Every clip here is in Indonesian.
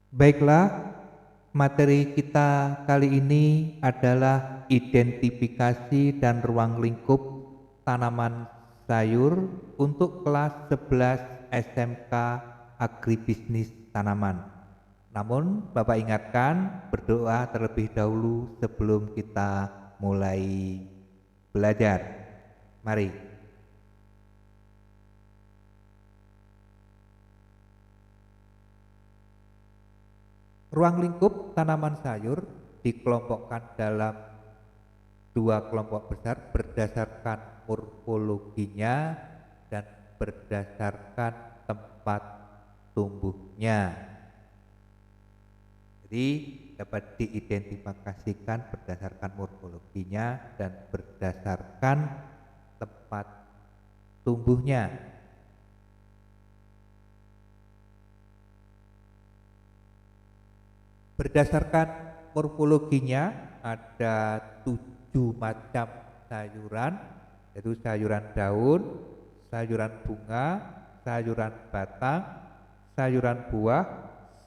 Baiklah, materi kita kali ini adalah identifikasi dan ruang lingkup tanaman sayur untuk kelas 11 SMK Agribisnis Tanaman. Namun Bapak ingatkan berdoa terlebih dahulu sebelum kita mulai belajar. Mari. Ruang lingkup tanaman sayur dikelompokkan dalam dua kelompok besar berdasarkan morfologinya dan berdasarkan tempat tumbuhnya. Jadi dapat diidentifikasikan berdasarkan morfologinya dan berdasarkan tempat tumbuhnya. Berdasarkan morfologinya ada 7 macam sayuran, yaitu sayuran daun, sayuran bunga, sayuran batang, sayuran buah,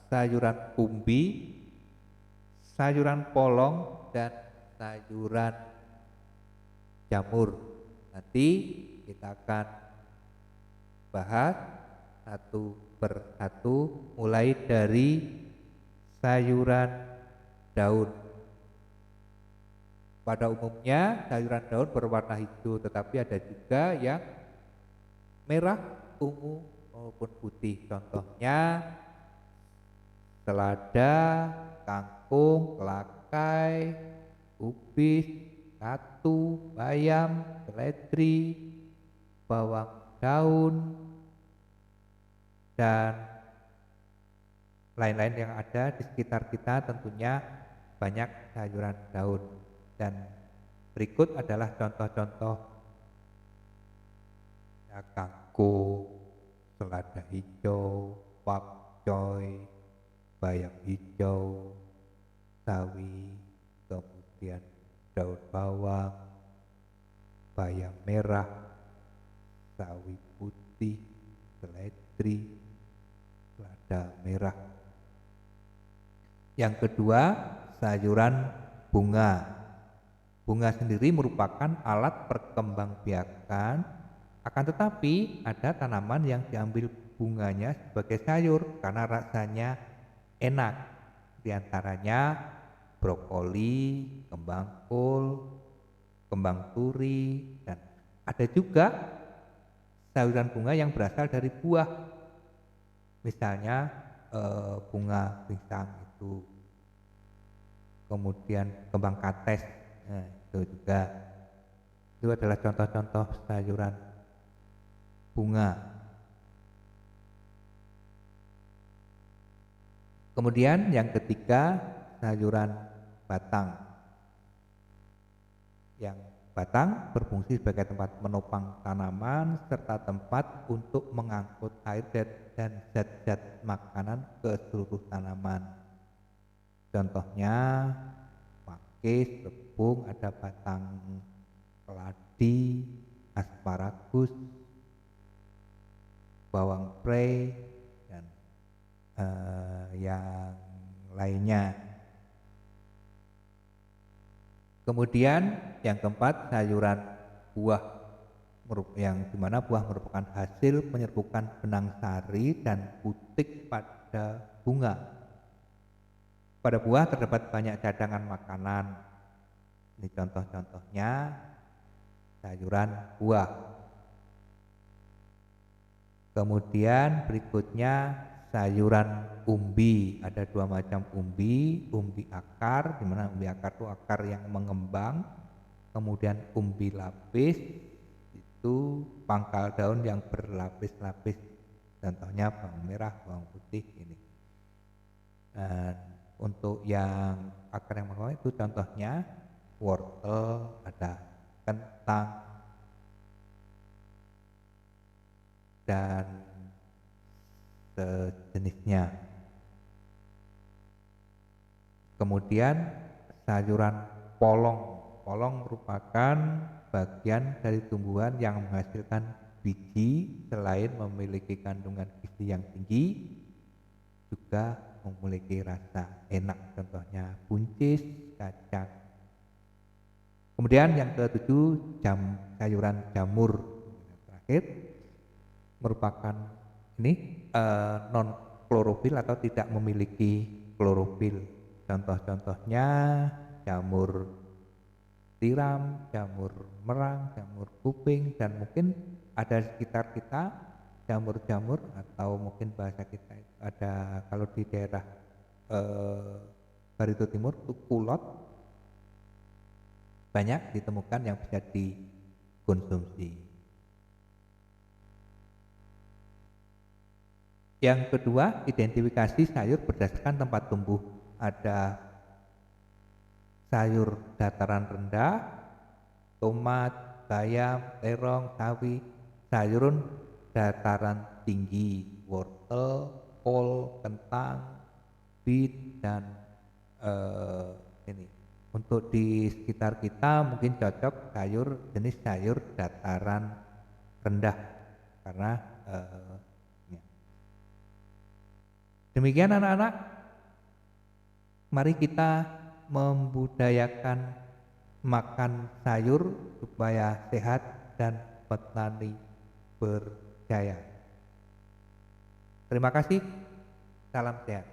sayuran umbi, sayuran polong, dan sayuran jamur. Nanti kita akan bahas satu per satu mulai dari sayuran daun. Pada umumnya sayuran daun berwarna hijau, tetapi ada juga yang merah, ungu maupun putih. Contohnya selada, kangkung, kelakai, kubis, katu, bayam, seledri, bawang daun, dan lain-lain yang ada di sekitar kita. Tentunya banyak sayuran daun. Dan berikut adalah contoh-contoh ya, kangkung, selada hijau, pakcoy, bayam hijau, sawi, kemudian daun bawang, bayam merah, sawi putih, seledri, selada merah. Yang kedua, sayuran bunga. Bunga sendiri merupakan alat perkembangbiakan, akan tetapi ada tanaman yang diambil bunganya sebagai sayur karena rasanya enak. Di antaranya brokoli, kembang kol, kembang turi, dan ada juga sayuran bunga yang berasal dari buah. Misalnya bunga pisang itu, kemudian kembang kates, nah, itu juga. Itu adalah contoh-contoh sayuran bunga. Kemudian yang ketiga, sayuran batang. Yang batang berfungsi sebagai tempat menopang tanaman serta tempat untuk mengangkut air dan zat-zat makanan ke seluruh tanaman. Contohnya pakis, rebung, ada batang keladi, asparagus, bawang prei, dan yang lainnya. Kemudian yang keempat, sayuran buah, yang dimana buah merupakan hasil penyerbukan benang sari dan putik pada bunga. Pada buah terdapat banyak cadangan makanan. Ini contoh-contohnya sayuran buah. Kemudian berikutnya sayuran umbi. Ada dua macam umbi, umbi akar, di mana umbi akar itu akar yang mengembang. Kemudian umbi lapis, itu pangkal daun yang berlapis-lapis. Contohnya bawang merah, bawang putih ini. Dan untuk yang akar yang mengembang itu contohnya wortel, ada kentang, dan sejenisnya. Kemudian sayuran polong. Polong merupakan bagian dari tumbuhan yang menghasilkan biji. Selain memiliki kandungan gizi yang tinggi, juga memiliki rasa enak, contohnya buncis, kacang. Kemudian yang ketujuh, sayuran jamur. Terakhir merupakan ini non klorofil atau tidak memiliki klorofil. Contoh-contohnya jamur tiram, jamur merang, jamur kuping, dan mungkin ada di sekitar kita jamur-jamur, atau mungkin bahasa kita itu ada kalau di daerah Barito Timur itu kulot, banyak ditemukan yang bisa dikonsumsi. Yang kedua, identifikasi sayur berdasarkan tempat tumbuh. Ada sayur dataran rendah, tomat, bayam, terong, sawi. Sayur dataran tinggi, wortel, kol, kentang, beet, dan ini. Untuk di sekitar kita mungkin cocok jenis sayur dataran rendah karena demikian anak-anak, mari kita membudayakan makan sayur supaya sehat dan petani berjaya. Terima kasih, salam sehat.